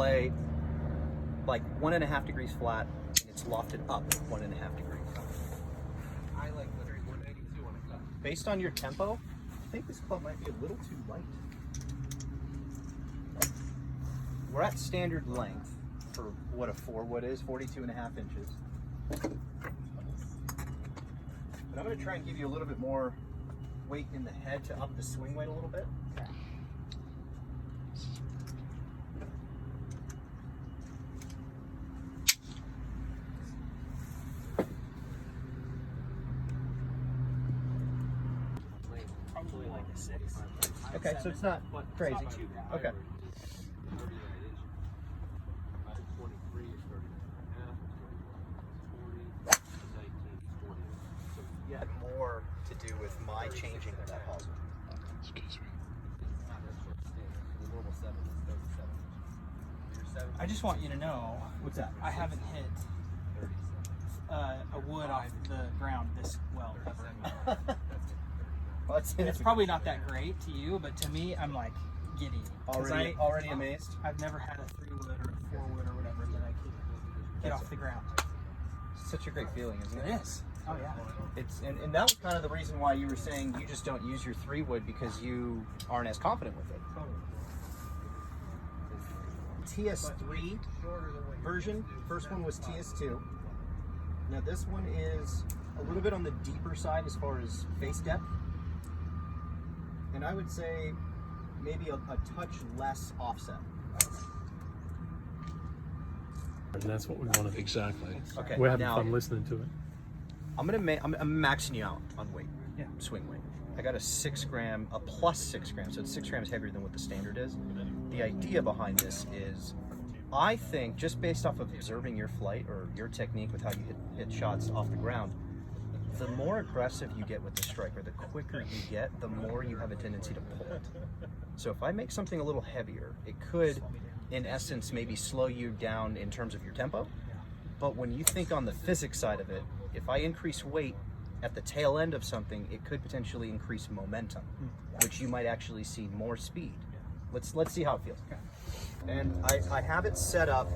play like 1.5 degrees flat, and it's lofted up 1.5 degrees. I like literally 192 on a cut. Based on your tempo, I think this club might be a little too light. We're at standard length for what a 4-wood is, 42.5 inches. But I'm going to try and give you a little bit more weight in the head to up the swing weight a little bit. Probably like a 6. Okay, so it's not crazy. Not too bad. Okay. 23 is 39.5, 40, 19, 20. So Had more to do with my changing of that hosel. Excuse me. the normal 7 is 37. I just want you to know, What's that? I haven't hit a wood off the ground this well ever. Well, It's probably not that great to you, but to me, I'm like giddy. 'Cause already amazed. I've never had a 3-wood or a 4-wood or whatever that I could get off the ground. Such a great feeling, isn't it? It is. Oh yeah. It's and that was kind of the reason why you were saying you just don't use your 3-wood because you aren't as confident with it. TS3 version. First one was TS2. Now this one is a little bit on the deeper side as far as face depth, and I would say maybe a touch less offset. And that's what we wanted. Exactly. Okay, We're having now- fun listening to it. I'm maxing you out on weight. Yeah. Swing weight. I got a 6 gram, a plus 6 grams, so it's 6 grams heavier than what the standard is. The idea behind this is, I think, just based off of observing your flight or your technique with how you hit shots off the ground, the more aggressive you get with the striker, the quicker you get, the more you have a tendency to pull it. So if I make something a little heavier, it could, in essence, maybe slow you down in terms of your tempo. But when you think on the physics side of it, if I increase weight at the tail end of something, it could potentially increase momentum, which you might actually see more speed. Let's see how it feels. And I have it set up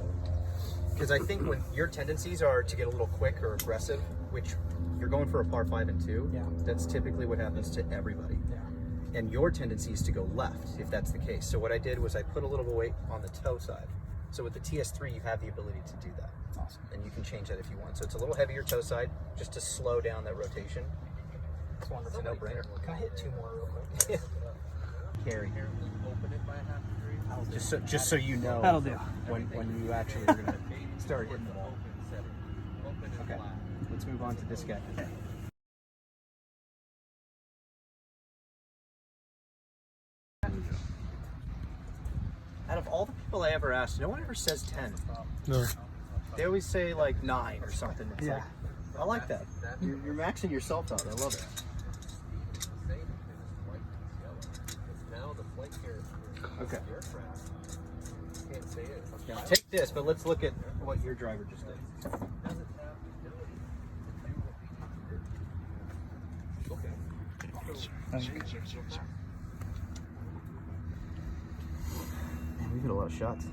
because I think when your tendencies are to get a little quick or aggressive, which you're going for a par 5 and 2, Yeah. that's typically what happens to everybody. Yeah. And your tendency is to go left if that's the case. So what I did was I put a little weight on the toe side. So with the TS3, you have the ability to do that. Awesome. And you can change that if you want. So it's a little heavier toe side just to slow down that rotation. It's wonderful. It's a no-brainer. Can I hit 2 more real quick? Carry. Open it by half degree. Just so you know. That'll do. When you actually are gonna start hitting the ball. Open setting. Open and Okay. flat. Let's move on to this guy. Out of all the people I ever asked, no one ever says 10. No. They always say like 9 or something. It's Yeah. like, I like that. You're maxing yourself out. I love it. Same as white and yellow. Because now the flight character Okay. of the aircraft can't say it. Now take this, but let's look at what your driver just did. Doesn't have the ability to do what we did. Okay. Man, we hit a lot of shots.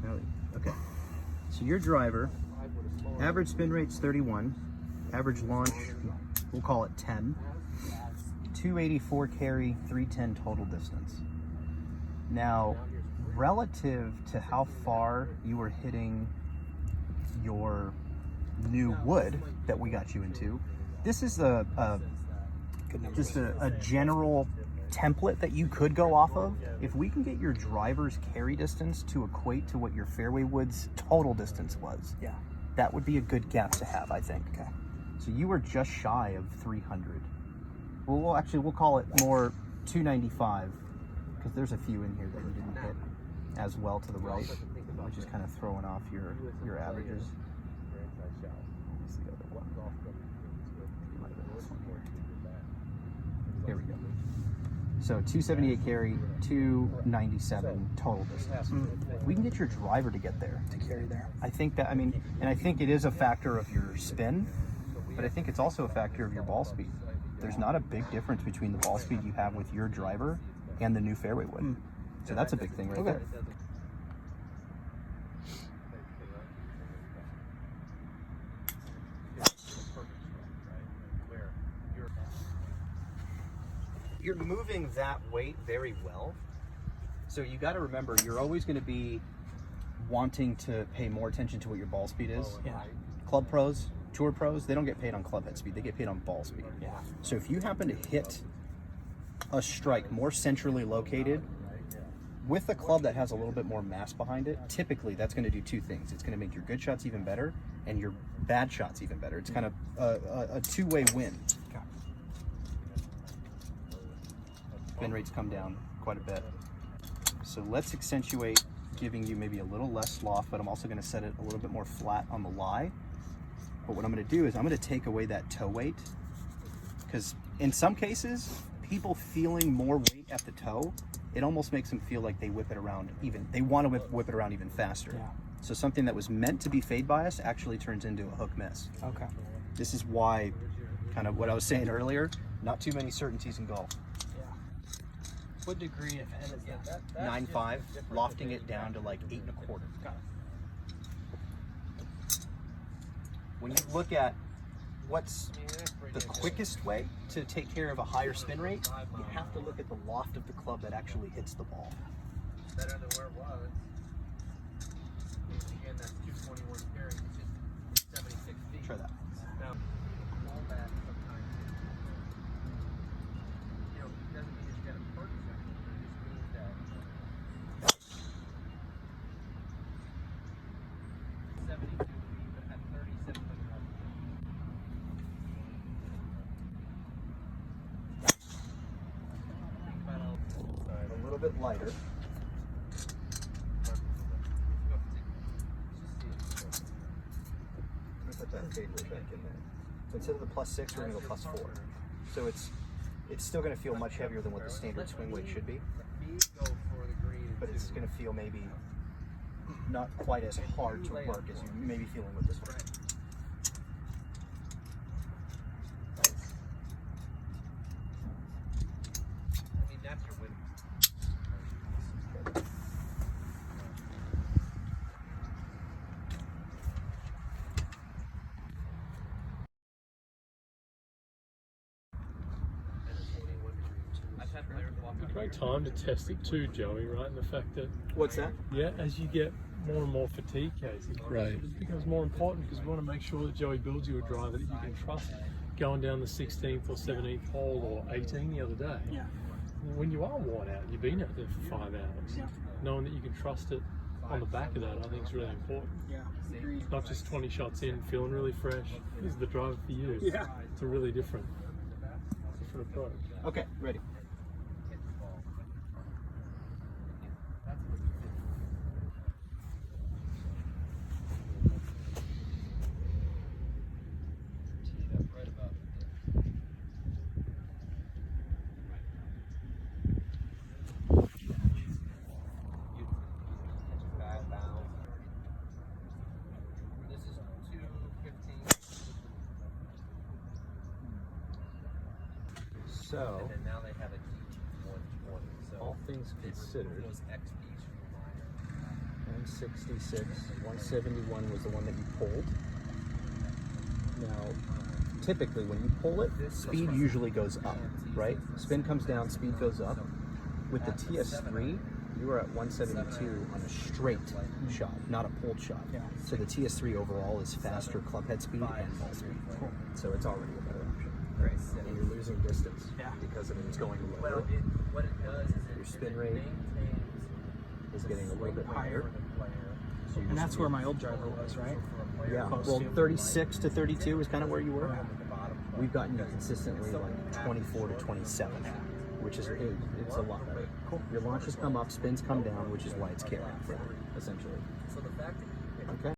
Really? Okay. So your driver, average spin rate's 31, average launch, we'll call it 10, 284 carry, 310 total distance. Now, relative to how far you were hitting your new wood that we got you into, this is just a general template that you could go off of. If we can get your driver's carry distance to equate to what your fairway wood's total distance was, Yeah. that would be a good gap to have, I think. Okay. So you were just shy of 300. Well, we'll call it more 295 because there's a few in here that you didn't hit as well to the right, which is kind of throwing off your averages. What's the other one? Might have been this one here. Here we go. So 278 carry, 297 total distance. If we can get your driver to get there, To carry there. I think that, and I think it is a factor of your spin, but I think it's also a factor of your ball speed. There's not a big difference between the ball speed you have with your driver and the new fairway wood. So that's a big thing right there. you're moving that weight very well. So you got to remember, you're always going to be wanting to pay more attention to what your ball speed is. Yeah. Club pros, tour pros, they don't get paid on club head speed. They get paid on ball speed. Yeah. So if you happen to hit a strike more centrally located with a club that has a little bit more mass behind it, typically that's going to do two things. It's going to make your good shots even better and your bad shots even better. It's kind of a two-way win. Okay. Spin rates come down quite a bit. So let's accentuate giving you maybe a little less loft, but I'm also going to set it a little bit more flat on the lie. But what I'm going to do is I'm going to take away that toe weight, because in some cases, people feeling more weight at the toe, it almost makes them feel like they whip it around they want to whip it around even faster. Yeah. So something that was meant to be fade bias actually turns into a hook miss. Okay. This is why, kind of what I was saying earlier, not too many certainties in golf. Yeah. What degree, if N, is that? 9.5, lofting it down to like 8 1/4. Got it. When you look at what's the quickest way to take care of a higher spin rate, you have to look at the loft of the club that actually hits the ball. Better than where it was. Again, that's 221 carry, which is 76 feet. Try that. Now, all that sometimes, you know, doesn't mean that you got a perfect section. It just means that 72 feet, but at 37 feet. A little bit lighter. Let me put that fade rate back in there. Instead of the +6, we're going to go +4. So it's still going to feel much heavier than what the standard swing weight should be, but it's going to feel maybe not quite as hard to work as you may be feeling with this one. I mean, that's your win. I've had players walk A great time to test it too, Joey, right? And the fact that, What's that? yeah, as you get more and more fatigue cases, Right. it becomes more important because we want to make sure that Joey builds you a driver that you can trust going down the 16th or 17th hole or 18 the other day. Yeah. When you are worn out, you've been out there for 5 hours, Yeah. knowing that you can trust it on the back of that, I think is really important. Yeah. Agreed. Not just 20 shots in, feeling really fresh. This is the driver for you. Yeah. It's a really different approach. Okay, ready. This is 215. So, And then now they have a D120. So all things considered, those XPs from 166, 171 was the one that you pulled. Now, typically when you pull it, speed usually goes up, right? Spin comes down, speed goes up. With the TS3, you were at 172 on a straight shot, not a pulled shot. Yeah. So the TS3 overall is faster club head speed and ball speed. So it's already a better option. Great. And you're losing distance Yeah. because of it. It's going Well, lower. what it does is Your spin rate maintains is getting a little bit higher. for the player. So you're And just that's where my old driver was, right? Yeah, Close well, to. 36 to 32 is kind of where you were. Yeah. We've gotten you consistently like 24 to 27, which is it's a lot better. Cool. Your launches come up, spins come down, which is why it's carrying, essentially. So the fact that you Okay.